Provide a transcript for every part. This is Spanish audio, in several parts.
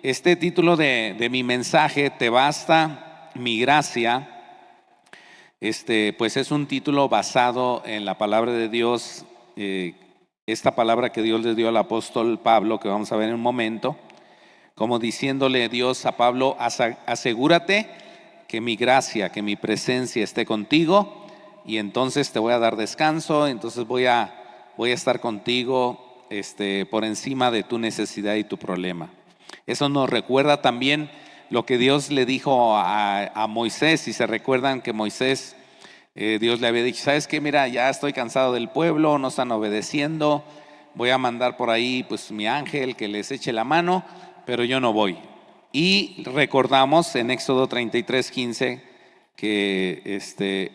este título de mi mensaje, Te basta mi gracia, pues es un título basado en la palabra de Dios, esta palabra que Dios le dio al apóstol Pablo, que vamos a ver en un momento, como diciéndole Dios a Pablo: asegúrate que mi gracia, que mi presencia esté contigo, y entonces te voy a dar descanso, entonces voy a estar contigo por encima de tu necesidad y tu problema. Eso nos recuerda también lo que Dios le dijo a Moisés. Si se recuerdan que Moisés, Dios le había dicho: ¿sabes qué? Mira, ya estoy cansado del pueblo, no están obedeciendo, voy a mandar por ahí pues mi ángel que les eche la mano, pero yo no voy. Y recordamos en Éxodo 33:15 que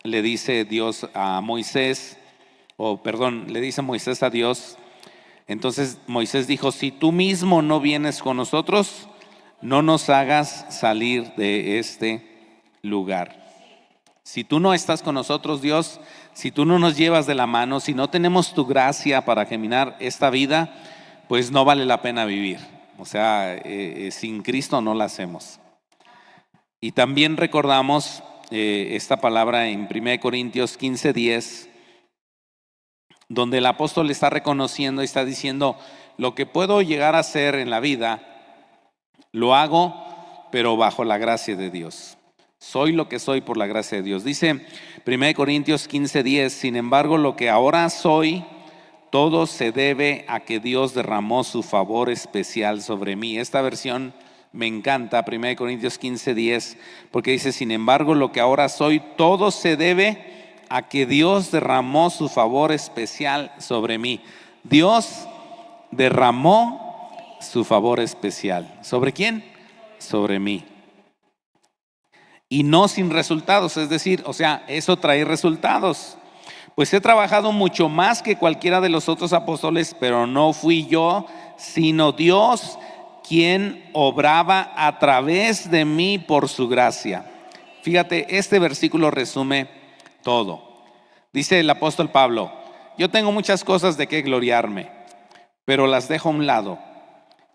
le dice Dios a Moisés, le dice Moisés a Dios. Entonces Moisés dijo: si tú mismo no vienes con nosotros, no nos hagas salir de este lugar. Si tú no estás con nosotros, Dios, si tú no nos llevas de la mano, si no tenemos tu gracia para caminar esta vida, pues no vale la pena vivir. O sea, sin Cristo no la hacemos. Y también recordamos esta palabra en 1 Corintios 15:10, donde el apóstol está reconociendo y está diciendo: lo que puedo llegar a hacer en la vida, lo hago, pero bajo la gracia de Dios. Soy lo que soy por la gracia de Dios. Dice 1 Corintios 15:10, sin embargo, lo que ahora soy, todo se debe a que Dios derramó su favor especial sobre mí. Esta versión me encanta, 1 Corintios 15:10, porque dice: sin embargo, lo que ahora soy, todo se debe a que Dios derramó su favor especial sobre mí. Dios derramó su favor especial. ¿Sobre quién? Sobre mí. Y no sin resultados, es decir, eso trae resultados. Pues he trabajado mucho más que cualquiera de los otros apóstoles, pero no fui yo, sino Dios quien obraba a través de mí por su gracia. Fíjate, este versículo resume todo. Dice el apóstol Pablo: yo tengo muchas cosas de qué gloriarme, pero las dejo a un lado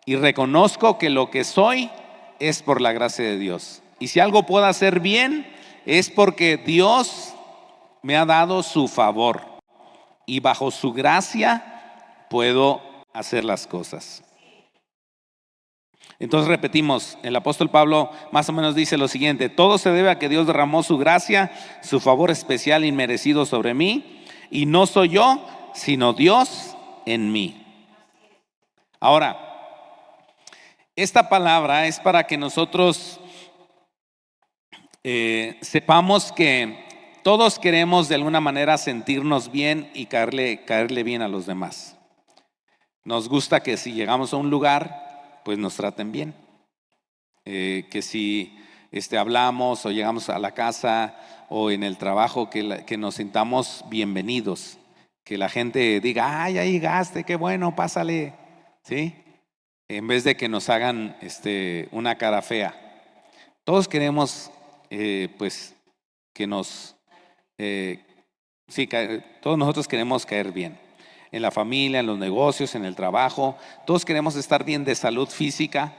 y reconozco que lo que soy es por la gracia de Dios. Y si algo puedo hacer bien, es porque Dios me ha dado su favor, y bajo su gracia puedo hacer las cosas. Entonces repetimos, el apóstol Pablo más o menos dice lo siguiente: todo se debe a que Dios derramó su gracia, su favor especial inmerecido sobre mí, y no soy yo, sino Dios en mí. Ahora, esta palabra es para que nosotros sepamos que todos queremos de alguna manera sentirnos bien y caerle bien a los demás. Nos gusta que si llegamos a un lugar, pues nos traten bien. Que si hablamos o llegamos a la casa o en el trabajo, que nos sintamos bienvenidos. Que la gente diga: ¡ay, ya llegaste, qué bueno, pásale! ¿Sí? En vez de que nos hagan una cara fea. Todos queremos pues que todos nosotros queremos caer bien. En la familia, en los negocios, en el trabajo. Todos queremos estar bien de salud física.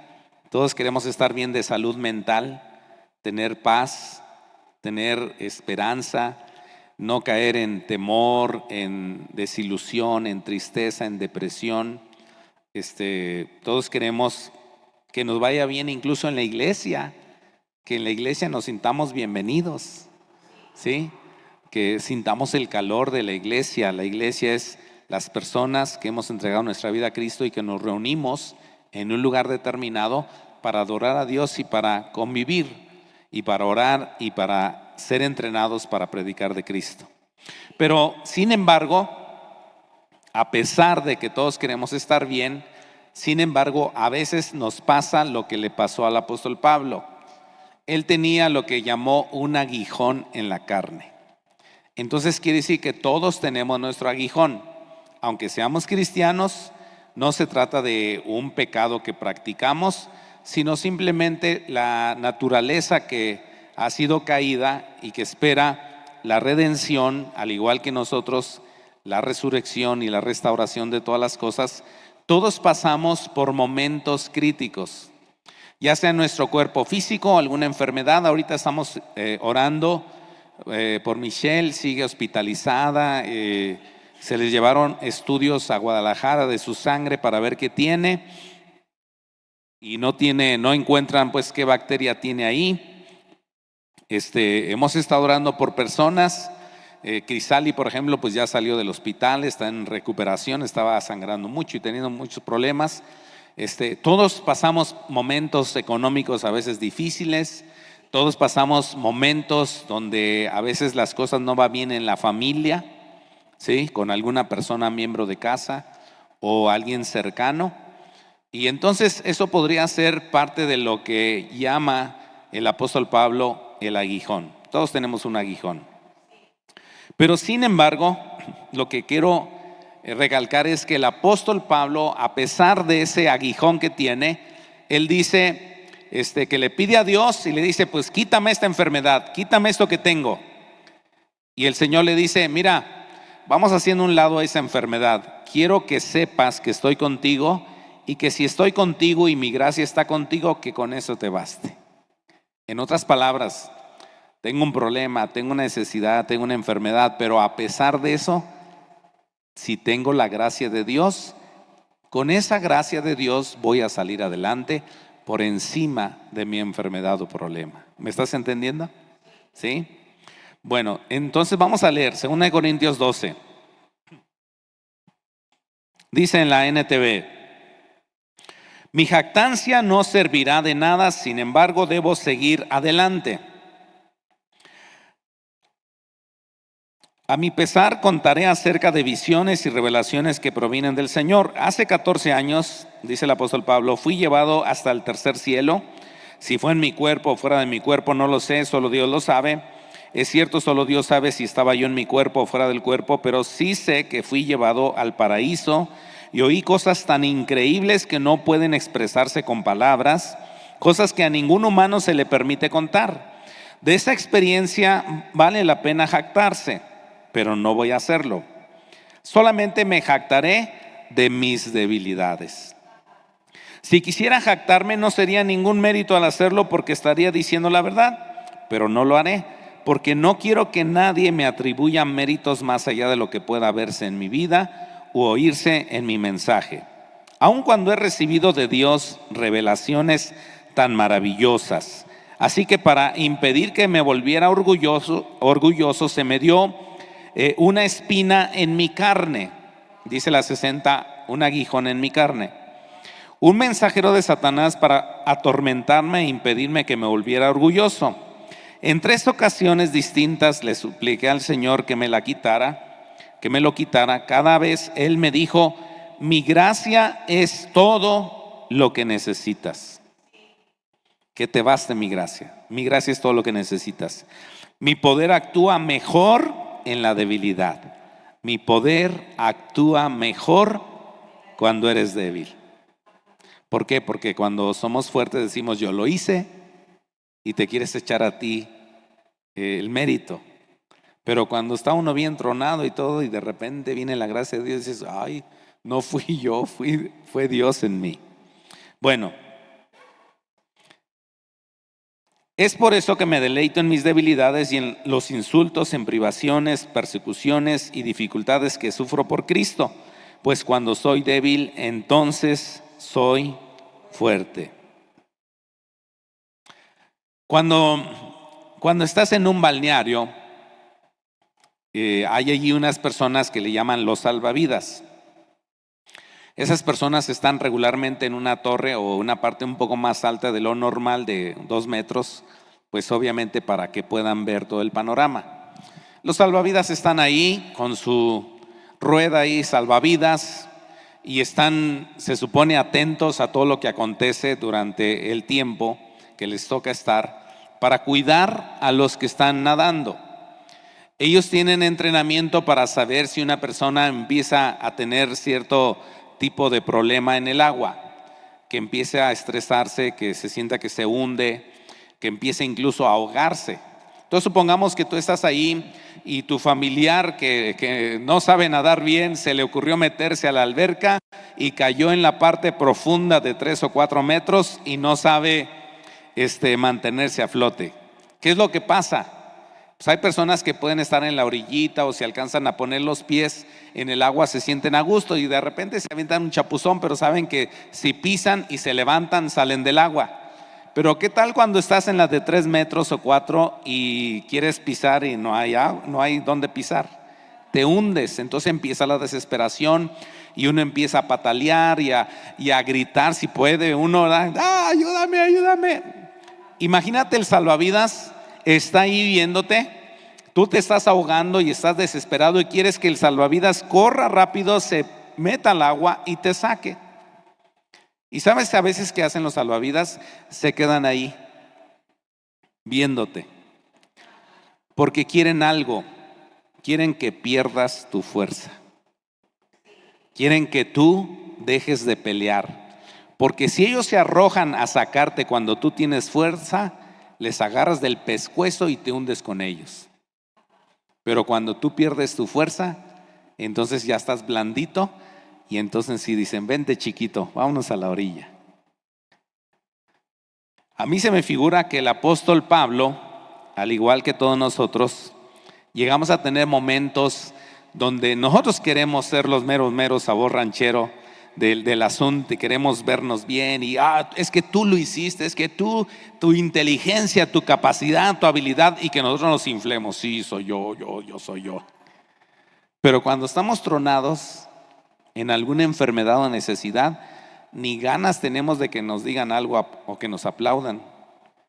Todos queremos estar bien de salud mental. Tener paz, tener esperanza, no caer en temor, en desilusión, en tristeza, en depresión. Todos queremos que nos vaya bien incluso en la iglesia, que en la iglesia nos sintamos bienvenidos, ¿sí? Que sintamos el calor de la iglesia. La iglesia es las personas que hemos entregado nuestra vida a Cristo y que nos reunimos en un lugar determinado para adorar a Dios y para convivir y para orar y para ser entrenados para predicar de Cristo. Pero sin embargo, a pesar de que todos queremos estar bien, sin embargo, a veces nos pasa lo que le pasó al apóstol Pablo. Él tenía lo que llamó un aguijón en la carne. Entonces quiere decir que todos tenemos nuestro aguijón. Aunque seamos cristianos, no se trata de un pecado que practicamos, sino simplemente la naturaleza que ha sido caída y que espera la redención, al igual que nosotros, la resurrección y la restauración de todas las cosas. Todos pasamos por momentos críticos, ya sea en nuestro cuerpo físico o alguna enfermedad. Ahorita estamos orando por Michelle, sigue hospitalizada. Se les llevaron estudios a Guadalajara de su sangre para ver qué tiene y no encuentran pues qué bacteria tiene ahí. Hemos estado orando por personas. Crisali, por ejemplo, pues ya salió del hospital, está en recuperación, estaba sangrando mucho y teniendo muchos problemas. Todos pasamos momentos económicos a veces difíciles, todos pasamos momentos donde a veces las cosas no van bien en la familia, ¿sí? Con alguna persona, miembro de casa o alguien cercano. Y entonces eso podría ser parte de lo que llama el apóstol Pablo el aguijón. Todos tenemos un aguijón. Pero sin embargo, lo que quiero recalcar es que el apóstol Pablo, a pesar de ese aguijón que tiene, él dice que le pide a Dios y le dice, pues quítame esta enfermedad, quítame esto que tengo. Y el Señor le dice, mira, vamos haciendo un lado a esa enfermedad. Quiero que sepas que estoy contigo y que si estoy contigo y mi gracia está contigo, que con eso te baste. En otras palabras, tengo un problema, tengo una necesidad, tengo una enfermedad, pero a pesar de eso, si tengo la gracia de Dios, con esa gracia de Dios voy a salir adelante por encima de mi enfermedad o problema. ¿Me estás entendiendo? ¿Sí? Bueno, entonces vamos a leer 2 Corintios 12. Dice en la NTV: mi jactancia no servirá de nada, sin embargo debo seguir adelante. A mi pesar contaré acerca de visiones y revelaciones que provienen del Señor. Hace 14 años, dice el apóstol Pablo, fui llevado hasta el tercer cielo. Si fue en mi cuerpo o fuera de mi cuerpo, no lo sé, solo Dios lo sabe. Es cierto, solo Dios sabe si estaba yo en mi cuerpo o fuera del cuerpo, pero sí sé que fui llevado al paraíso y oí cosas tan increíbles que no pueden expresarse con palabras, cosas que a ningún humano se le permite contar. De esa experiencia vale la pena jactarse, pero no voy a hacerlo. Solamente me jactaré de mis debilidades. Si quisiera jactarme, no sería ningún mérito al hacerlo, porque estaría diciendo la verdad, pero no lo haré, porque no quiero que nadie me atribuya méritos más allá de lo que pueda verse en mi vida u oírse en mi mensaje. Aun cuando he recibido de Dios revelaciones tan maravillosas. Así que para impedir que me volviera orgulloso se me dio una espina en mi carne, dice la 60, un aguijón en mi carne, un mensajero de Satanás para atormentarme e impedirme que me volviera orgulloso. En 3 ocasiones distintas le supliqué al Señor que me lo quitara. Cada vez Él me dijo: mi gracia es todo lo que necesitas. Que te baste mi gracia. Mi gracia es todo lo que necesitas. Mi poder actúa mejor en la debilidad. Mi poder actúa mejor cuando eres débil. ¿Por qué? Porque cuando somos fuertes decimos yo lo hice y te quieres echar a ti el mérito. Pero cuando está uno bien tronado y todo y de repente viene la gracia de Dios y dices, ay, no fui yo, fue Dios en mí. Bueno, es por eso que me deleito en mis debilidades y en los insultos, en privaciones, persecuciones y dificultades que sufro por Cristo, pues cuando soy débil, entonces soy fuerte. Cuando estás en un balneario, hay allí unas personas que le llaman los salvavidas. Esas personas están regularmente en una torre o una parte un poco más alta de lo normal, de 2 metros, pues obviamente para que puedan ver todo el panorama. Los salvavidas están ahí con su rueda ahí, salvavidas, y están, se supone, atentos a todo lo que acontece durante el tiempo que les toca estar, para cuidar a los que están nadando. Ellos tienen entrenamiento para saber si una persona empieza a tener cierto tipo de problema en el agua, que empiece a estresarse, que se sienta que se hunde, que empiece incluso a ahogarse. Entonces supongamos que tú estás ahí y tu familiar que no sabe nadar bien, se le ocurrió meterse a la alberca y cayó en la parte profunda de 3 o 4 metros y no sabe mantenerse a flote. ¿Qué es lo que pasa? Pues hay personas que pueden estar en la orillita o se alcanzan a poner los pies en el agua, se sienten a gusto y de repente se avientan un chapuzón, pero saben que si pisan y se levantan salen del agua. Pero ¿qué tal cuando estás en las de 3 metros o 4 y quieres pisar y no hay dónde pisar? Te hundes, entonces empieza la desesperación y uno empieza a patalear y a gritar si puede, uno da, ayúdame, ayúdame. Imagínate, el salvavidas está ahí viéndote, tú te estás ahogando y estás desesperado y quieres que el salvavidas corra rápido, se meta al agua y te saque. Y sabes a veces que hacen los salvavidas, se quedan ahí viéndote, porque quieren algo, quieren que pierdas tu fuerza, quieren que tú dejes de pelear, porque si ellos se arrojan a sacarte cuando tú tienes fuerza, les agarras del pescuezo y te hundes con ellos. Pero cuando tú pierdes tu fuerza, entonces ya estás blandito y entonces sí dicen, vente chiquito, vámonos a la orilla. A mí se me figura que el apóstol Pablo, al igual que todos nosotros, llegamos a tener momentos donde nosotros queremos ser los meros sabor ranchero del asunto y queremos vernos bien y es que tú lo hiciste, es que tu inteligencia, tu capacidad, tu habilidad, y que nosotros nos inflemos, sí, soy yo soy yo. Pero cuando estamos tronados en alguna enfermedad o necesidad, ni ganas tenemos de que nos digan algo o que nos aplaudan.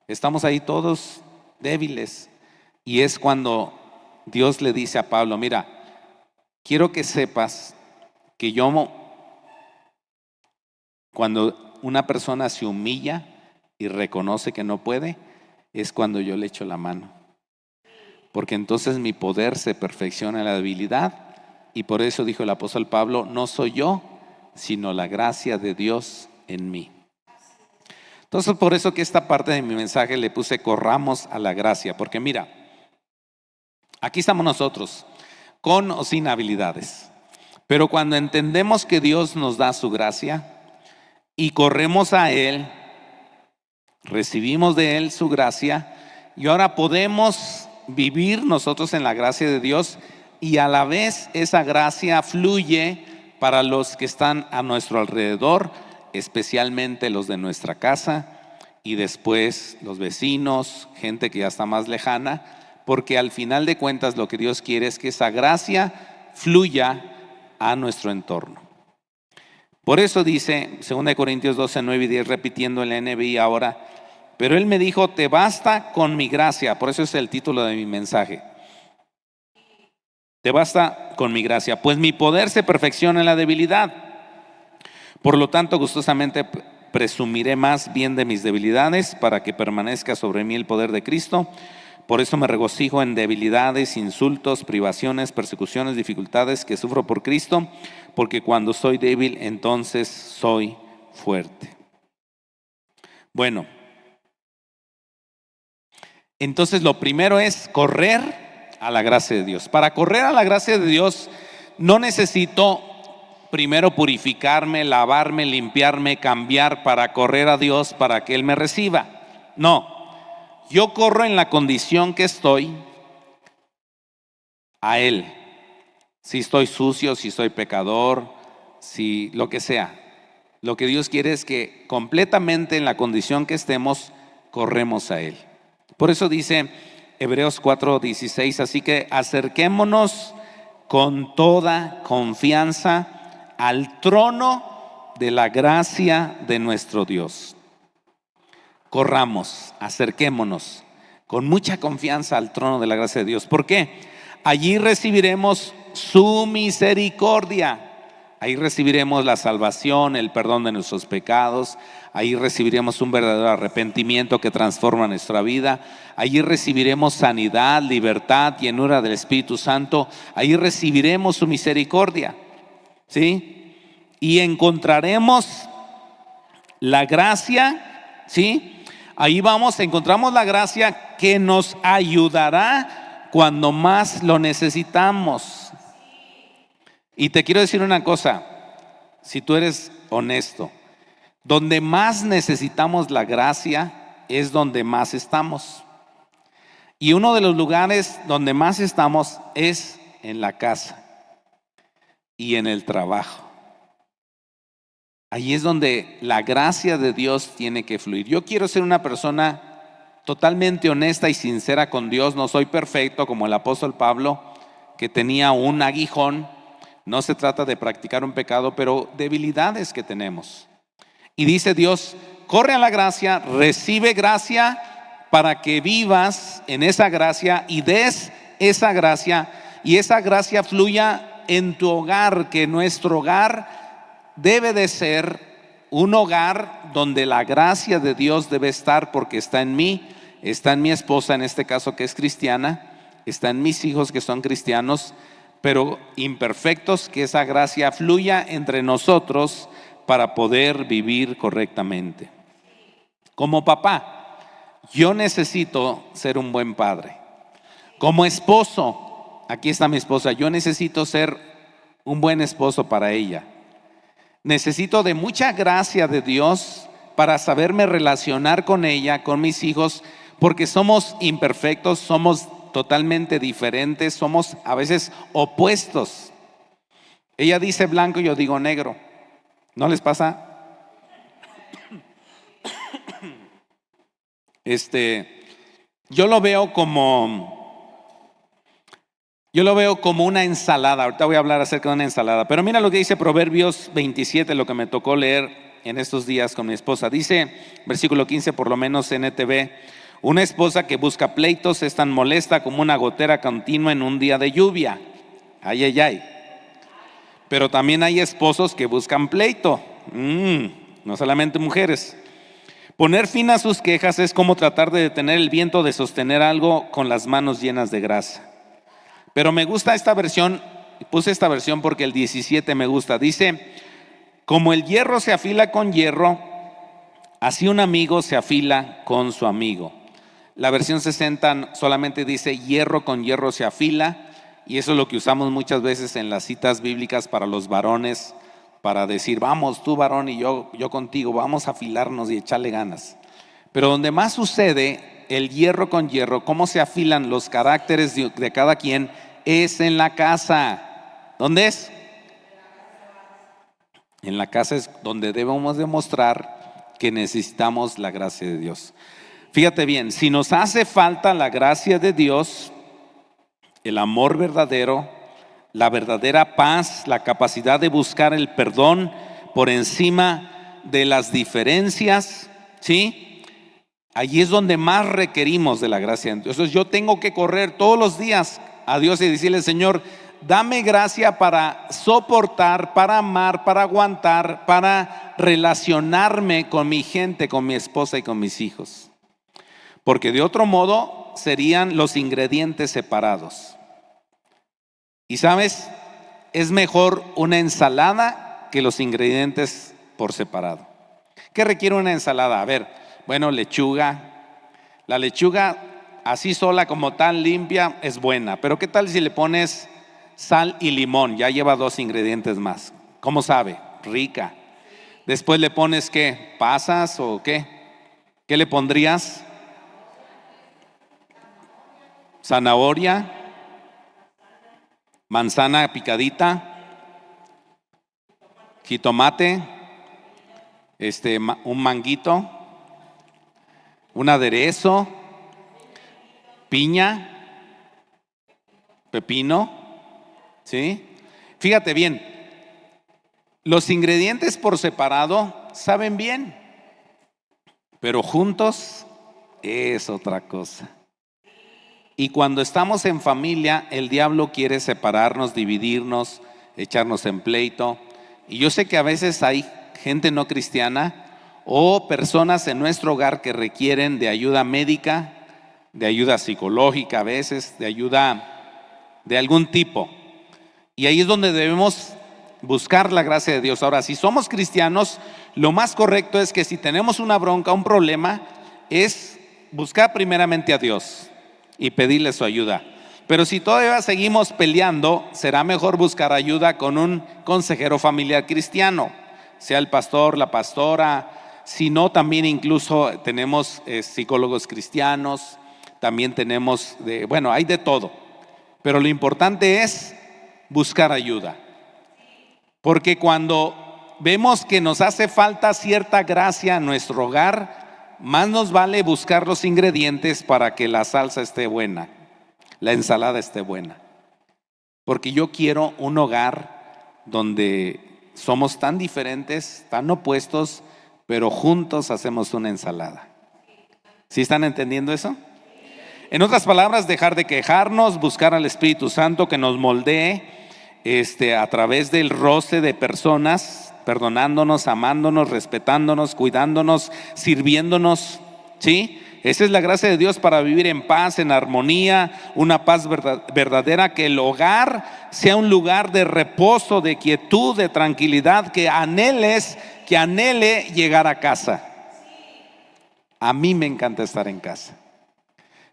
Estamos ahí todos débiles y es cuando Dios le dice a Pablo, mira, quiero que sepas que cuando una persona se humilla y reconoce que no puede, es cuando yo le echo la mano. Porque entonces mi poder se perfecciona en la debilidad. Y por eso dijo el apóstol Pablo, no soy yo, sino la gracia de Dios en mí. Entonces por eso que esta parte de mi mensaje le puse corramos a la gracia. Porque mira, aquí estamos nosotros, con o sin habilidades. Pero cuando entendemos que Dios nos da su gracia y corremos a Él, recibimos de Él su gracia y ahora podemos vivir nosotros en la gracia de Dios y a la vez esa gracia fluye para los que están a nuestro alrededor, especialmente los de nuestra casa y después los vecinos, gente que ya está más lejana, porque al final de cuentas lo que Dios quiere es que esa gracia fluya a nuestro entorno. Por eso dice 2 Corintios 12, 9 y 10, repitiendo en la NBI ahora, pero Él me dijo, te basta con mi gracia. Por eso es el título de mi mensaje. Te basta con mi gracia, pues mi poder se perfecciona en la debilidad. Por lo tanto, gustosamente presumiré más bien de mis debilidades para que permanezca sobre mí el poder de Cristo. Por eso me regocijo en debilidades, insultos, privaciones, persecuciones, dificultades que sufro por Cristo, porque cuando soy débil, entonces soy fuerte. Bueno, entonces lo primero es correr a la gracia de Dios. Para correr a la gracia de Dios no necesito primero purificarme, lavarme, limpiarme, cambiar para correr a Dios para que Él me reciba. No, yo corro en la condición que estoy a Él. Si estoy sucio, si soy pecador, si lo que sea. Lo que Dios quiere es que completamente en la condición que estemos, corremos a Él. Por eso dice Hebreos 4:16, así que acerquémonos con toda confianza al trono de la gracia de nuestro Dios. Corramos, acerquémonos con mucha confianza al trono de la gracia de Dios. ¿Por qué? Allí recibiremos su misericordia. Ahí recibiremos la salvación, el perdón de nuestros pecados. Ahí recibiremos un verdadero arrepentimiento que transforma nuestra vida. Allí recibiremos sanidad, libertad, llenura del Espíritu Santo. Ahí recibiremos su misericordia, ¿sí? Y encontraremos la gracia, ¿sí? Ahí vamos, encontramos la gracia que nos ayudará cuando más lo necesitamos. Y te quiero decir una cosa, si tú eres honesto, donde más necesitamos la gracia es donde más estamos. Y uno de los lugares donde más estamos es en la casa y en el trabajo. Ahí es donde la gracia de Dios tiene que fluir. Yo quiero ser una persona totalmente honesta y sincera con Dios. No soy perfecto como el apóstol Pablo, que tenía un aguijón. No se trata de practicar un pecado, pero debilidades que tenemos. Y dice Dios, corre a la gracia, recibe gracia para que vivas en esa gracia y des esa gracia, y esa gracia fluya en tu hogar, que nuestro hogar debe de ser un hogar donde la gracia de Dios debe estar, porque está en mí, está en mi esposa, en este caso que es cristiana, está en mis hijos que son cristianos, pero imperfectos, que esa gracia fluya entre nosotros para poder vivir correctamente. Como papá, yo necesito ser un buen padre. Como esposo, aquí está mi esposa, yo necesito ser un buen esposo para ella. Necesito de mucha gracia de Dios para saberme relacionar con ella, con mis hijos, porque somos imperfectos, somos totalmente diferentes, somos a veces opuestos. Ella dice blanco y yo digo negro. ¿No les pasa? Yo lo veo como una ensalada. Ahorita voy a hablar acerca de una ensalada. Pero mira lo que dice Proverbios 27, lo que me tocó leer en estos días con mi esposa. Dice, versículo 15, por lo menos NTV: una esposa que busca pleitos es tan molesta como una gotera continua en un día de lluvia. Ay, ay, ay. Pero también hay esposos que buscan pleito. No solamente mujeres. Poner fin a sus quejas es como tratar de detener el viento de sostener algo con las manos llenas de grasa. Pero me gusta esta versión, puse esta versión porque el 17 me gusta. Dice, como el hierro se afila con hierro, así un amigo se afila con su amigo. La versión 60 solamente dice, hierro con hierro se afila, y eso es lo que usamos muchas veces en las citas bíblicas para los varones, para decir, vamos tú varón y yo contigo, vamos a afilarnos y echarle ganas. Pero donde más sucede el hierro con hierro, cómo se afilan los caracteres de cada quien, es en la casa. ¿Dónde es? En la casa es donde debemos demostrar que necesitamos la gracia de Dios. Fíjate bien, si nos hace falta la gracia de Dios, el amor verdadero, la verdadera paz, la capacidad de buscar el perdón por encima de las diferencias, ¿sí? Allí es donde más requerimos de la gracia. Entonces yo tengo que correr todos los días a Dios y decirle, Señor, dame gracia para soportar, para amar, para aguantar, para relacionarme con mi gente, con mi esposa y con mis hijos. Porque de otro modo serían los ingredientes separados. Y sabes, es mejor una ensalada que los ingredientes por separado. ¿Qué requiere una ensalada? A ver, bueno, lechuga. La lechuga así sola como tal, limpia, es buena. Pero ¿qué tal si le pones sal y limón? Ya lleva 2 ingredientes más. ¿Cómo sabe? Rica. Después le pones ¿qué? ¿Pasas o qué? ¿Qué le pondrías? Zanahoria, manzana picadita, jitomate, un manguito, un aderezo, piña, pepino, ¿sí? Fíjate bien, los ingredientes por separado saben bien, pero juntos es otra cosa. Y cuando estamos en familia, el diablo quiere separarnos, dividirnos, echarnos en pleito. Y yo sé que a veces hay gente no cristiana o personas en nuestro hogar que requieren de ayuda médica, de ayuda psicológica a veces, de ayuda de algún tipo. Y ahí es donde debemos buscar la gracia de Dios. Ahora, si somos cristianos, lo más correcto es que si tenemos una bronca, un problema, es buscar primeramente a Dios y pedirle su ayuda. Pero si todavía seguimos peleando, será mejor buscar ayuda con un consejero familiar cristiano, sea el pastor, la pastora. Si no, también incluso tenemos psicólogos cristianos, también tenemos, hay de todo. Pero lo importante es buscar ayuda. Porque cuando vemos que nos hace falta cierta gracia en nuestro hogar, más nos vale buscar los ingredientes para que la salsa esté buena, la ensalada esté buena. Porque yo quiero un hogar donde somos tan diferentes, tan opuestos, pero juntos hacemos una ensalada. ¿Sí están entendiendo eso? En otras palabras, dejar de quejarnos, buscar al Espíritu Santo que nos moldee a través del roce de personas, perdonándonos, amándonos, respetándonos, cuidándonos, sirviéndonos, ¿sí? Esa es la gracia de Dios para vivir en paz, en armonía, una paz verdadera, que el hogar sea un lugar de reposo, de quietud, de tranquilidad, que anhele llegar a casa. A mí me encanta estar en casa.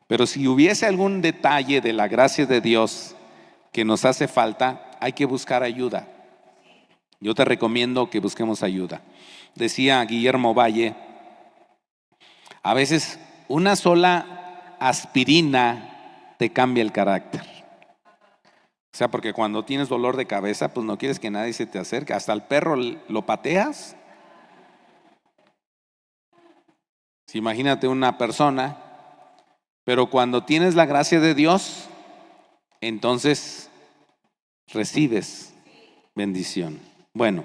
Pero si hubiese algún detalle de la gracia de Dios que nos hace falta, hay que buscar ayuda. Yo te recomiendo que busquemos ayuda. Decía Guillermo Valle, a veces una sola aspirina te cambia el carácter. O sea, porque cuando tienes dolor de cabeza, pues no quieres que nadie se te acerque. Hasta el perro lo pateas. Si imagínate una persona, pero cuando tienes la gracia de Dios, entonces recibes bendición. Bueno,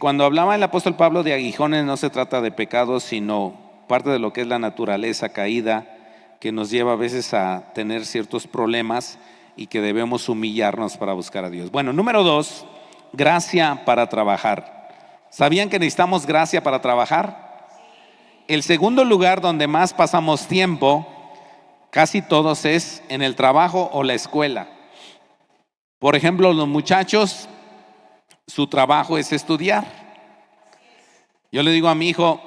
cuando hablaba el apóstol Pablo de aguijones, no se trata de pecados, sino parte de lo que es la naturaleza caída, que nos lleva a veces a tener ciertos problemas y que debemos humillarnos para buscar a Dios. Bueno, número 2, gracia para trabajar. ¿Sabían que necesitamos gracia para trabajar? El segundo lugar donde más pasamos tiempo, casi todos, es en el trabajo o la escuela. Por ejemplo, los muchachos, su trabajo es estudiar. Yo le digo a mi hijo,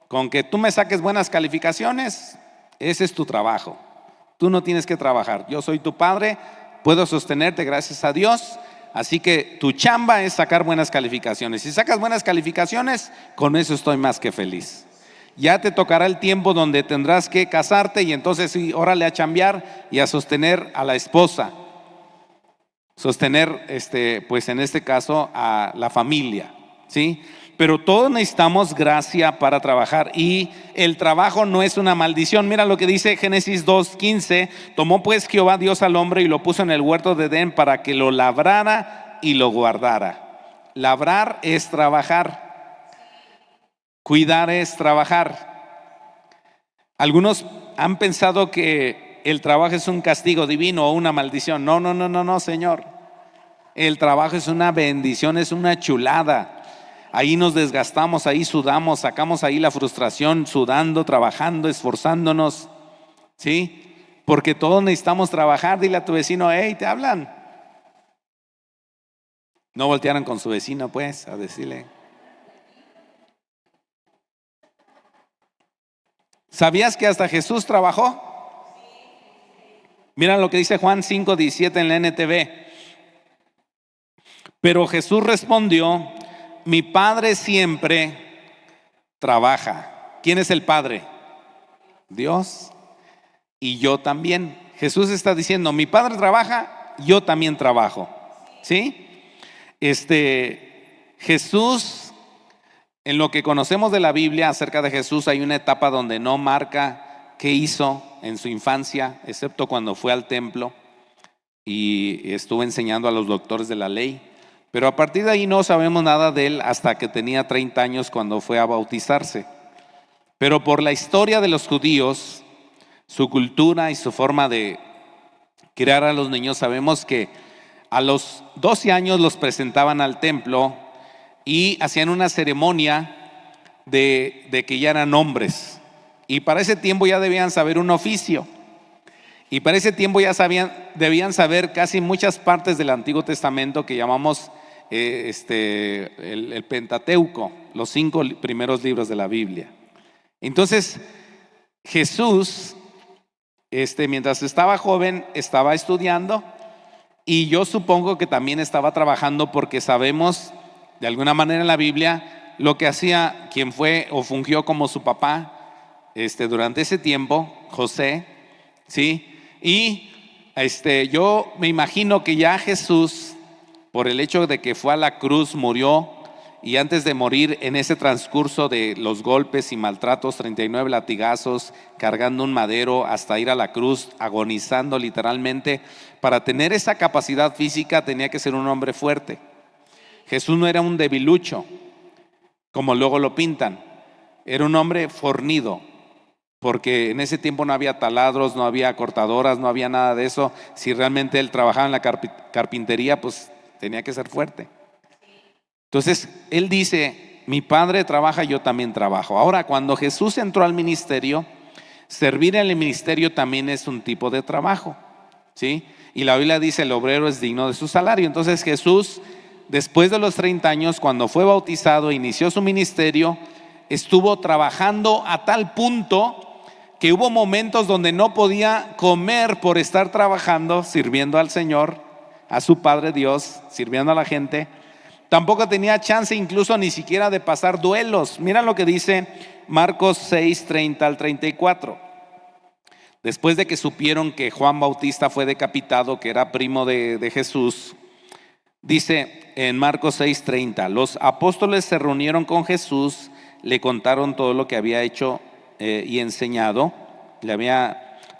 con que tú me saques buenas calificaciones, ese es tu trabajo. Tú no tienes que trabajar. Yo soy tu padre, puedo sostenerte gracias a Dios, así que tu chamba es sacar buenas calificaciones. Si sacas buenas calificaciones, con eso estoy más que feliz. Ya te tocará el tiempo donde tendrás que casarte y entonces sí, órale a chambear y a sostener a la esposa. Sostener, pues en este caso, a la familia, ¿sí? Pero todos necesitamos gracia para trabajar, y el trabajo no es una maldición. Mira lo que dice Génesis 2:15: tomó pues Jehová Dios al hombre y lo puso en el huerto de Edén para que lo labrara y lo guardara. Labrar es trabajar, cuidar es trabajar. Algunos han pensado que el trabajo es un castigo divino o una maldición. No, Señor. El trabajo es una bendición, es una chulada. Ahí nos desgastamos, ahí sudamos, sacamos ahí la frustración, sudando, trabajando, esforzándonos, ¿sí? Porque todos necesitamos trabajar. Dile a tu vecino, hey, te hablan. No voltearan con su vecino, pues, a decirle. ¿Sabías que hasta Jesús trabajó? Mira lo que dice Juan 5:17 en la NTV. Pero Jesús respondió: mi Padre siempre trabaja. ¿Quién es el Padre? Dios. Y yo también. Jesús está diciendo, mi Padre trabaja, yo también trabajo. ¿Sí? Jesús, en lo que conocemos de la Biblia acerca de Jesús, hay una etapa donde no marca qué hizo en su infancia, excepto cuando fue al templo y estuvo enseñando a los doctores de la ley. Pero a partir de ahí no sabemos nada de él hasta que tenía 30 años, cuando fue a bautizarse. Pero por la historia de los judíos, su cultura y su forma de criar a los niños, sabemos que a los 12 años los presentaban al templo y hacían una ceremonia de que ya eran hombres. Y para ese tiempo ya debían saber un oficio. Y para ese tiempo ya debían saber casi muchas partes del Antiguo Testamento que llamamos el Pentateuco, los 5 primeros libros de la Biblia. Entonces, Jesús, mientras estaba joven, estaba estudiando y yo supongo que también estaba trabajando porque sabemos de alguna manera en la Biblia lo que hacía quien fue o fungió como su papá durante ese tiempo, José, ¿sí? Y yo me imagino que ya Jesús, por el hecho de que fue a la cruz, murió, y antes de morir, en ese transcurso de los golpes y maltratos, 39 latigazos, cargando un madero hasta ir a la cruz, agonizando literalmente, para tener esa capacidad física tenía que ser un hombre fuerte. Jesús no era un debilucho, como luego lo pintan, era un hombre fornido, porque en ese tiempo no había taladros, no había cortadoras, no había nada de eso. Si realmente él trabajaba en la carpintería, pues tenía que ser fuerte. Entonces, él dice, mi padre trabaja, yo también trabajo. Ahora, cuando Jesús entró al ministerio, servir en el ministerio también es un tipo de trabajo, ¿sí? Y la Biblia dice, el obrero es digno de su salario. Entonces Jesús, después de los 30 años, cuando fue bautizado, inició su ministerio, estuvo trabajando a tal punto que hubo momentos donde no podía comer por estar trabajando, sirviendo al Señor, a su Padre Dios, sirviendo a la gente. Tampoco tenía chance incluso ni siquiera de pasar duelos. Mira lo que dice Marcos 6, 30 al 34. Después de que supieron que Juan Bautista fue decapitado, que era primo de Jesús, dice en Marcos 6, 30, los apóstoles se reunieron con Jesús, le contaron todo lo que había hecho y enseñado,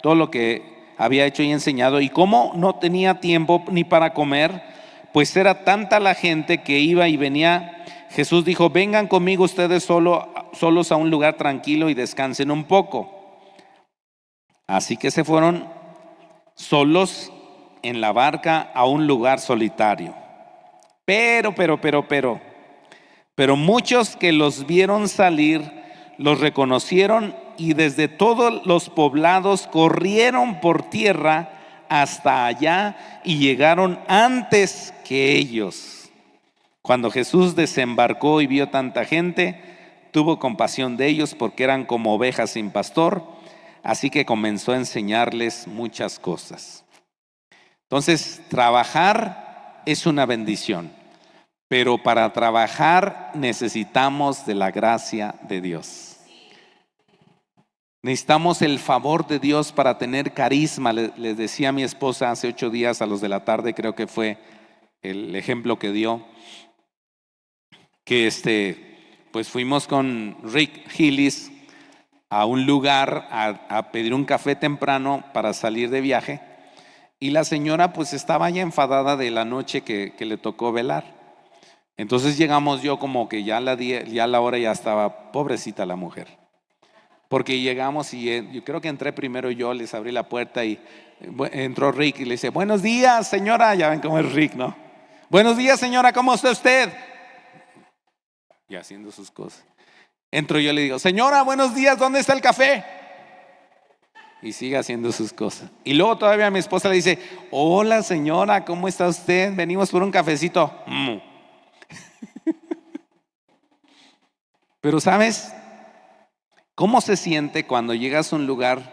todo lo que había hecho y enseñado, y como no tenía tiempo ni para comer, pues era tanta la gente que iba y venía, Jesús dijo, vengan conmigo ustedes solos a un lugar tranquilo y descansen un poco. Así que se fueron solos en la barca a un lugar solitario. Pero muchos que los vieron salir, los reconocieron y desde todos los poblados corrieron por tierra hasta allá y llegaron antes que ellos. Cuando Jesús desembarcó y vio tanta gente, tuvo compasión de ellos porque eran como ovejas sin pastor, así que comenzó a enseñarles muchas cosas. Entonces, trabajar es una bendición, pero para trabajar necesitamos de la gracia de Dios. Necesitamos el favor de Dios para tener carisma. Les decía a mi esposa hace 8 días a los de la tarde, creo que fue el ejemplo que dio, que pues fuimos con Rick Hillis a un lugar a pedir un café temprano para salir de viaje, y la señora pues estaba ya enfadada de la noche que le tocó velar. Entonces llegamos, yo como que ya la hora ya estaba, pobrecita la mujer, porque llegamos y yo creo que entré primero yo, les abrí la puerta y entró Rick y le dice, buenos días señora, ya ven cómo es Rick, ¿no? Buenos días señora, ¿cómo está usted? Y haciendo sus cosas. Entro yo y le digo, señora, buenos días, ¿dónde está el café? Y sigue haciendo sus cosas. Y luego todavía mi esposa le dice, hola señora, ¿cómo está usted? Venimos por un cafecito. Pero ¿sabes cómo se siente cuando llegas a un lugar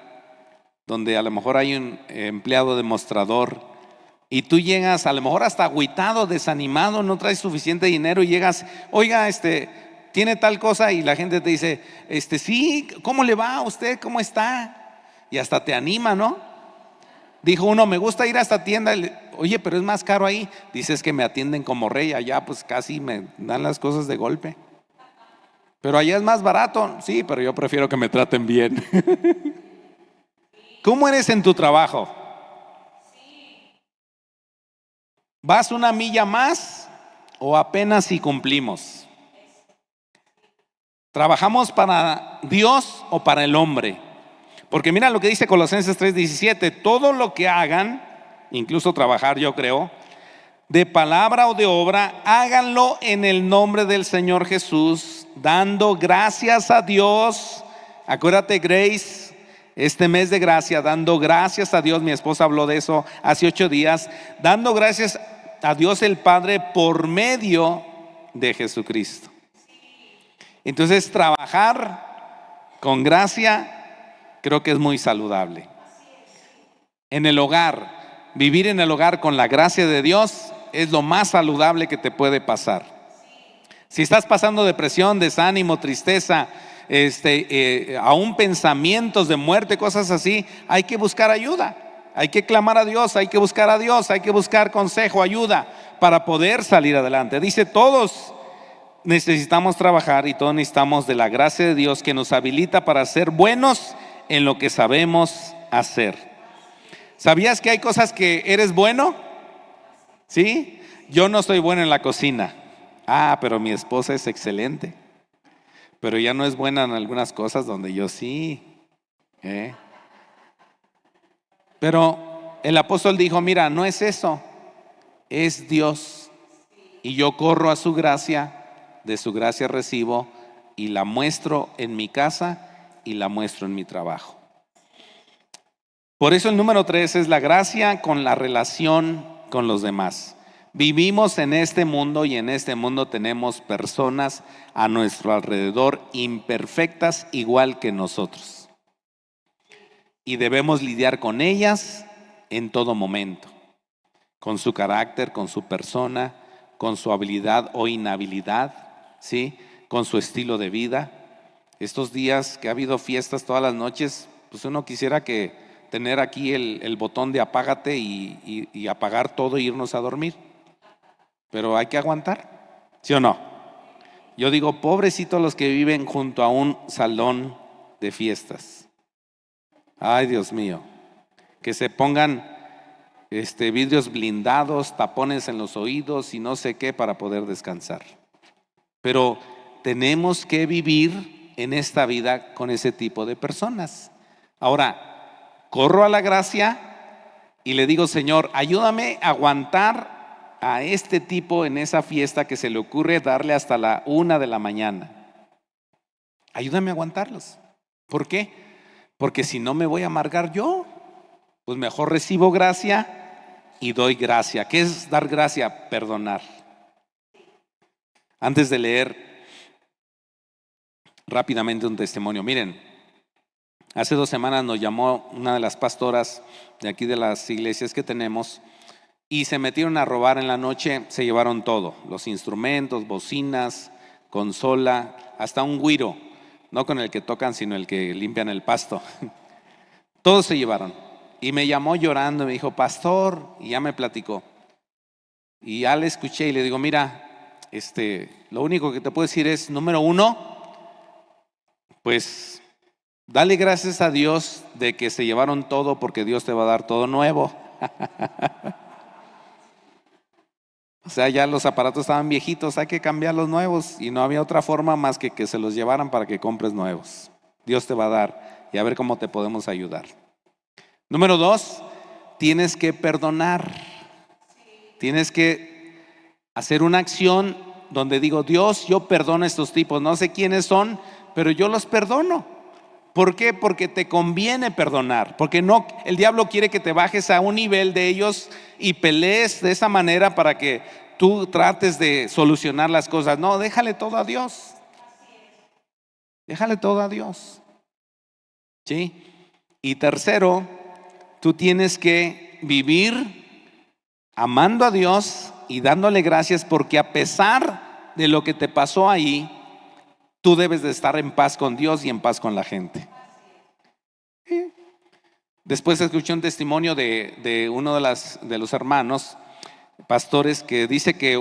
donde a lo mejor hay un empleado de mostrador y tú llegas a lo mejor hasta agüitado, desanimado, no traes suficiente dinero y llegas, oiga, tiene tal cosa, y la gente te dice, sí, ¿cómo le va a usted? ¿Cómo está? Y hasta te anima, ¿no? Dijo uno, me gusta ir a esta tienda. Oye, pero es más caro ahí. Dices que me atienden como rey, allá pues casi me dan las cosas de golpe. Pero allá es más barato. Sí, pero yo prefiero que me traten bien. ¿Cómo eres en tu trabajo? ¿Vas una milla más o apenas si cumplimos? ¿Trabajamos para Dios o para el hombre? Porque mira lo que dice Colosenses 3:17, todo lo que hagan, incluso trabajar yo creo, de palabra o de obra, háganlo en el nombre del Señor Jesús, dando gracias a Dios. Acuérdate, Grace, este mes de gracia, dando gracias a Dios. Mi esposa habló de eso hace 8 días, dando gracias a Dios el Padre por medio de Jesucristo. Entonces trabajar con gracia, creo que es muy saludable. En el hogar, vivir en el hogar con la gracia de Dios es lo más saludable que te puede pasar. Si estás pasando depresión, desánimo, tristeza, aún pensamientos de muerte, cosas así, hay que buscar ayuda. Hay que clamar a Dios, hay que buscar a Dios, hay que buscar consejo, ayuda para poder salir adelante. Dice, todos necesitamos trabajar y todos necesitamos de la gracia de Dios que nos habilita para ser buenos en lo que sabemos hacer. ¿Sabías que hay cosas que eres bueno? ¿Sí? Yo no soy bueno en la cocina. Pero mi esposa es excelente. Pero ella no es buena en algunas cosas donde yo sí. Pero el apóstol dijo, mira, no es eso, es Dios. Y yo corro a su gracia, de su gracia recibo y la muestro en mi casa y la muestro en mi trabajo. Por eso el número 3 es la gracia con la relación con los demás. Vivimos en este mundo y en este mundo tenemos personas a nuestro alrededor imperfectas igual que nosotros. Y debemos lidiar con ellas en todo momento, con su carácter, con su persona, con su habilidad o inhabilidad, ¿sí? Con su estilo de vida. Estos días que ha habido fiestas todas las noches, pues uno quisiera que tener aquí el botón de apágate y apagar todo e irnos a dormir. Pero hay que aguantar, ¿sí o no? Yo digo, pobrecitos los que viven junto a un salón de fiestas. Ay, Dios mío, que se pongan vidrios blindados, tapones en los oídos y no sé qué para poder descansar. Pero tenemos que vivir en esta vida con ese tipo de personas. Ahora, corro a la gracia y le digo, Señor, ayúdame a aguantar a este tipo en esa fiesta que se le ocurre darle hasta la 1 de la mañana. Ayúdame a aguantarlos. ¿Por qué? Porque si no me voy a amargar yo. Pues mejor recibo gracia y doy gracia. ¿Qué es dar gracia? Perdonar. Antes de leer rápidamente un testimonio, miren, hace 2 semanas nos llamó una de las pastoras de aquí de las iglesias que tenemos y se metieron a robar en la noche, se llevaron todo, los instrumentos, bocinas, consola, hasta un güiro, no con el que tocan, sino el que limpian el pasto. Todos se llevaron. Y me llamó llorando y me dijo, pastor, y ya me platicó. Y ya le escuché y le digo, mira, lo único que te puedo decir es, número 1, pues dale gracias a Dios de que se llevaron todo, porque Dios te va a dar todo nuevo. O sea, ya los aparatos estaban viejitos, hay que cambiar los nuevos y no había otra forma más que se los llevaran para que compres nuevos. Dios te va a dar y a ver cómo te podemos ayudar. Número 2, tienes que perdonar. Tienes que hacer una acción donde digo, Dios, yo perdono a estos tipos, no sé quiénes son, pero yo los perdono. ¿Por qué? Porque te conviene perdonar, porque no, el diablo quiere que te bajes a un nivel de ellos y pelees de esa manera para que tú trates de solucionar las cosas. No, déjale todo a Dios. Déjale todo a Dios. ¿Sí? Y tercero, tú tienes que vivir amando a Dios y dándole gracias, porque a pesar de lo que te pasó ahí, tú debes de estar en paz con Dios y en paz con la gente. Después escuché un testimonio de uno de los hermanos pastores que dice que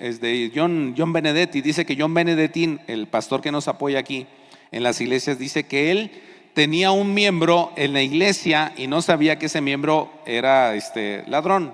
es de John Benedetti, dice que John Benedetti, el pastor que nos apoya aquí en las iglesias, dice que él tenía un miembro en la iglesia y no sabía que ese miembro era ladrón.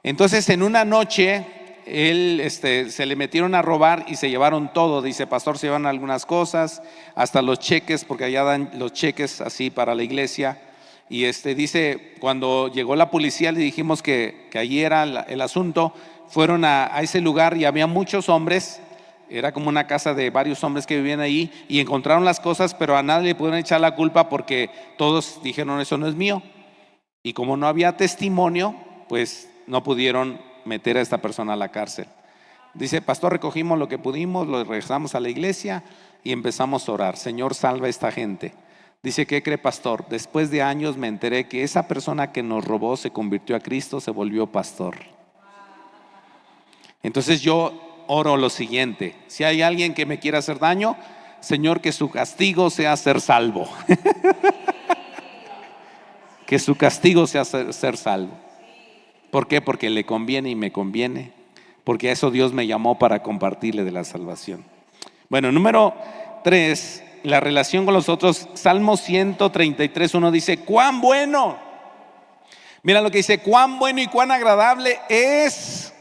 Entonces en una noche él se le metieron a robar y se llevaron todo. Dice, pastor, se llevan algunas cosas, hasta los cheques, porque allá dan los cheques así para la iglesia. Y dice, cuando llegó la policía le dijimos que allí era el asunto. Fueron a ese lugar y había muchos hombres. Era como una casa de varios hombres que vivían ahí y encontraron las cosas, pero a nadie le pudieron echar la culpa porque todos dijeron, eso no es mío. Y como no había testimonio, pues no pudieron meter a esta persona a la cárcel. Dice, pastor, recogimos lo que pudimos, lo regresamos a la iglesia y empezamos a orar. Señor, salva a esta gente. Dice, ¿qué cree, pastor? Después de años me enteré que esa persona que nos robó se convirtió a Cristo, se volvió pastor. Entonces yo oro lo siguiente: si hay alguien que me quiera hacer daño, Señor, que su castigo sea ser salvo. Que su castigo sea ser salvo. ¿Por qué? Porque le conviene y me conviene, porque a eso Dios me llamó, para compartirle de la salvación. Bueno, número 3, la relación con los otros. Salmo 133:1 dice, cuán bueno, mira lo que dice, cuán bueno y cuán agradable es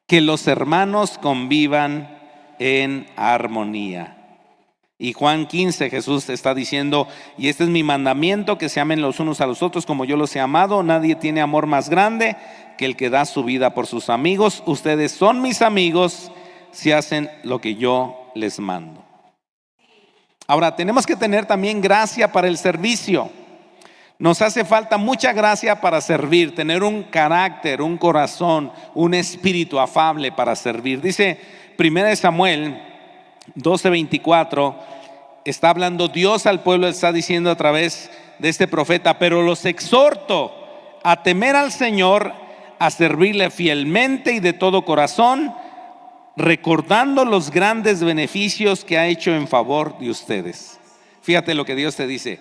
que los hermanos convivan en armonía. Y Juan 15, Jesús está diciendo, y este es mi mandamiento, que se amen los unos a los otros como yo los he amado. Nadie tiene amor más grande que el que da su vida por sus amigos. Ustedes son mis amigos si hacen lo que yo les mando. Ahora, tenemos que tener también gracia para el servicio. Nos hace falta mucha gracia para servir, tener un carácter, un corazón, un espíritu afable para servir. Dice 1 Samuel 12:24, está hablando Dios al pueblo, está diciendo a través de este profeta, pero los exhorto a temer al Señor, a servirle fielmente y de todo corazón, recordando los grandes beneficios que ha hecho en favor de ustedes. Fíjate lo que Dios te dice.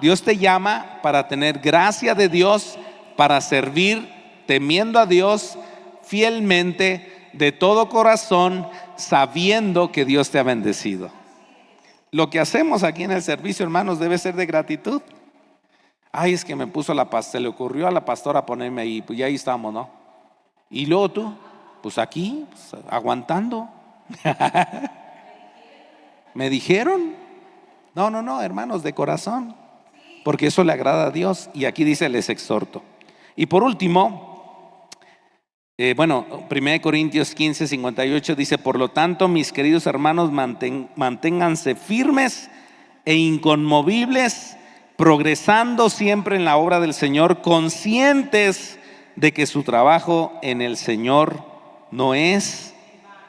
Dios te llama para tener gracia de Dios, para servir temiendo a Dios fielmente, de todo corazón, sabiendo que Dios te ha bendecido. Lo que hacemos aquí en el servicio, hermanos, debe ser de gratitud. Ay, es que me puso se le ocurrió a la pastora ponerme ahí, pues ya ahí estamos, ¿no? Y luego tú, pues aquí, pues, aguantando. ¿Me dijeron? No, hermanos, de corazón, porque eso le agrada a Dios. Y aquí dice, les exhorto. Y por último, 1 Corintios 15:58 dice, por lo tanto, mis queridos hermanos, manténganse firmes e inconmovibles, progresando siempre en la obra del Señor, conscientes de que su trabajo en el Señor no es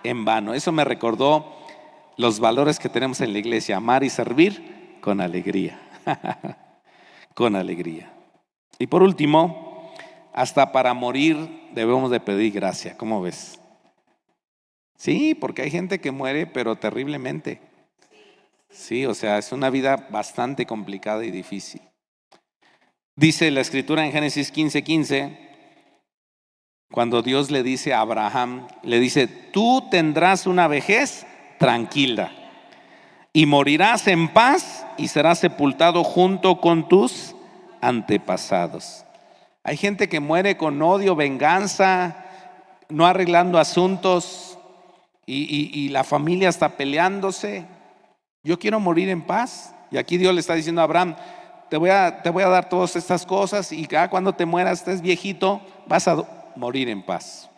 en vano. Eso me recordó los valores que tenemos en la iglesia: amar y servir con alegría. Con alegría. Y por último, hasta para morir debemos de pedir gracia. ¿Cómo ves? Sí, porque hay gente que muere, pero terriblemente. Sí, o sea, es una vida bastante complicada y difícil. Dice la escritura en Génesis 15:15, cuando Dios le dice a Abraham, le dice, tú tendrás una vejez tranquila y morirás en paz y serás sepultado junto con tus antepasados. Hay gente que muere con odio, venganza, no arreglando asuntos, y la familia está peleándose. Yo quiero morir en paz. Y aquí Dios le está diciendo a Abraham, te voy a dar todas estas cosas, y cuando te mueras, estés viejito, vas a morir en paz.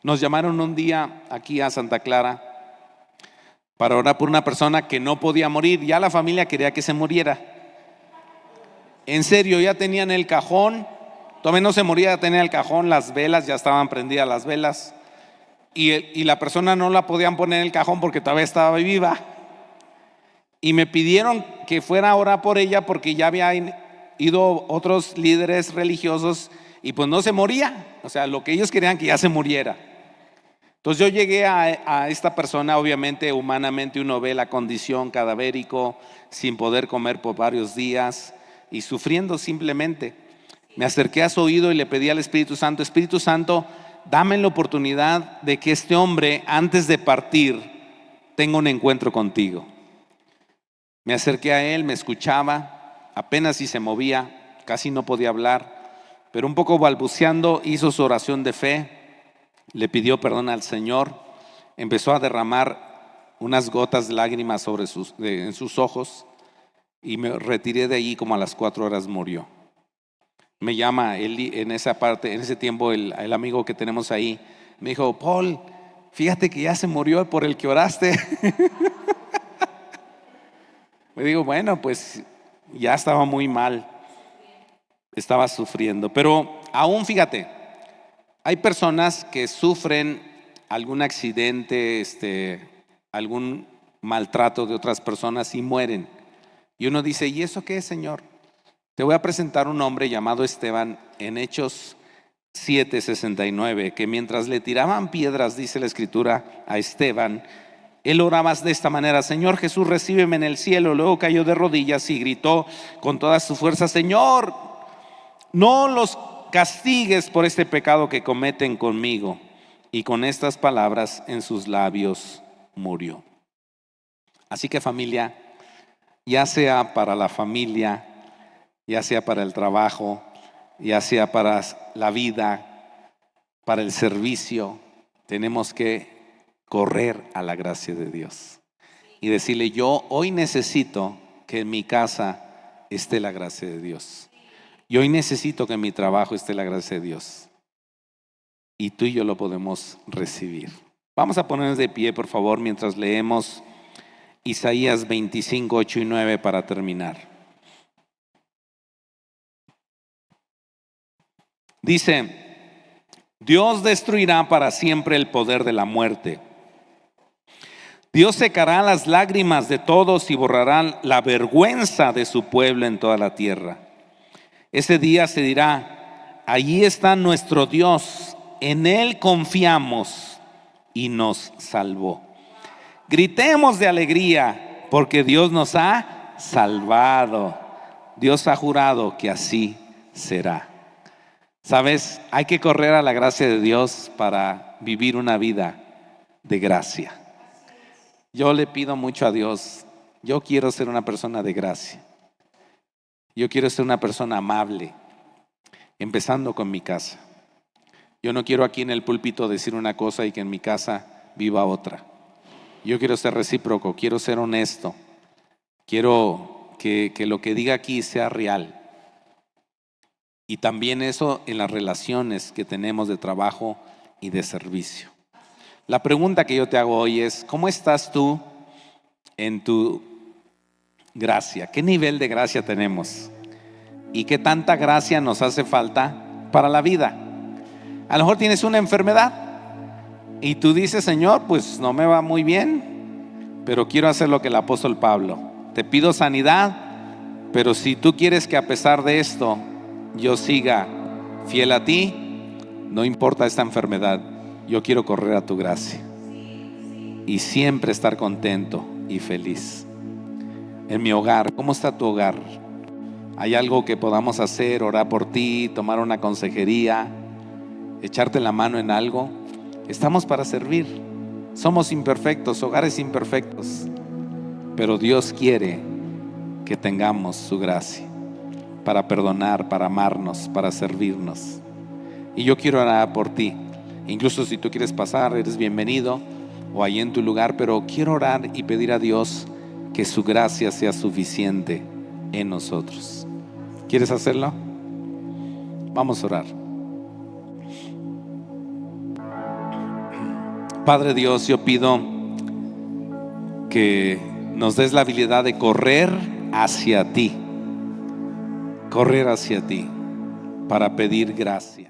Nos llamaron un día aquí a Santa Clara para orar por una persona que no podía morir. Ya la familia quería que se muriera. En serio, ya tenían el cajón. Todavía no se moría, ya tenía el cajón, las velas, ya estaban prendidas las velas. Y la persona no la podían poner en el cajón porque todavía estaba viva. Y me pidieron que fuera a orar por ella porque ya habían ido otros líderes religiosos y pues no se moría. O sea, lo que ellos querían, que ya se muriera. Entonces yo llegué a esta persona. Obviamente, humanamente uno ve la condición, cadavérico, sin poder comer por varios días y sufriendo simplemente. Me acerqué a su oído y le pedí al Espíritu Santo, Espíritu Santo, dame la oportunidad de que este hombre, antes de partir, tenga un encuentro contigo. Me acerqué a él, me escuchaba, apenas si se movía, casi no podía hablar, pero un poco balbuceando hizo su oración de fe, le pidió perdón al Señor, empezó a derramar unas gotas de lágrimas en sus ojos, y me retiré de allí. Como a las 4 horas murió. Me llama en ese tiempo el amigo que tenemos ahí, me dijo, Paul, fíjate que ya se murió por el que oraste. Me digo, bueno, pues ya estaba muy mal, estaba sufriendo. Pero aún, fíjate, hay personas que sufren algún accidente, algún maltrato de otras personas y mueren. Y uno dice, ¿y eso qué es, Señor? Te voy a presentar un hombre llamado Esteban en Hechos 7:69, que mientras le tiraban piedras, dice la Escritura, a Esteban, él oraba de esta manera: Señor Jesús, recíbeme en el cielo. Luego cayó de rodillas y gritó con toda su fuerza: Señor, no los castigues por este pecado que cometen conmigo. Y con estas palabras en sus labios murió. Así que, familia, ya sea para la familia, ya sea para el trabajo, ya sea para la vida, para el servicio, tenemos que correr a la gracia de Dios y decirle: yo hoy necesito que en mi casa esté la gracia de Dios. Y hoy necesito que en mi trabajo esté la gracia de Dios. Y tú y yo lo podemos recibir. Vamos a ponernos de pie, por favor, mientras leemos Isaías 25, 8 y 9 para terminar. Dice: Dios destruirá para siempre el poder de la muerte. Dios secará las lágrimas de todos y borrará la vergüenza de su pueblo en toda la tierra. Ese día se dirá: allí está nuestro Dios, en Él confiamos y nos salvó. Gritemos de alegría porque Dios nos ha salvado. Dios ha jurado que así será. ¿Sabes? Hay que correr a la gracia de Dios para vivir una vida de gracia. Yo le pido mucho a Dios. Yo quiero ser una persona de gracia. Yo quiero ser una persona amable, empezando con mi casa. Yo no quiero aquí en el púlpito decir una cosa y que en mi casa viva otra. Yo quiero ser recíproco, quiero ser honesto. Quiero que lo que diga aquí sea real. Y también eso en las relaciones que tenemos de trabajo y de servicio. La pregunta que yo te hago hoy es: ¿cómo estás tú en tu gracia? ¿Qué nivel de gracia tenemos? ¿Y qué tanta gracia nos hace falta para la vida? A lo mejor tienes una enfermedad y tú dices: Señor, pues no me va muy bien, pero quiero hacer lo que el apóstol Pablo. Te pido sanidad, pero si tú quieres que a pesar de esto yo siga fiel a ti, no importa esta enfermedad, yo quiero correr a tu gracia y siempre estar contento y feliz. En mi hogar, ¿cómo está tu hogar? ¿Hay algo que podamos hacer? Orar por ti, tomar una consejería, echarte la mano en algo. Estamos para servir. Somos imperfectos, hogares imperfectos, pero Dios quiere que tengamos su gracia para perdonar, para amarnos, para servirnos. Y yo quiero orar por ti. Incluso si tú quieres pasar, eres bienvenido, o ahí en tu lugar, pero quiero orar y pedir a Dios que su gracia sea suficiente en nosotros. ¿Quieres hacerlo? Vamos a orar. Padre Dios, yo pido que nos des la habilidad de correr hacia ti para pedir gracia.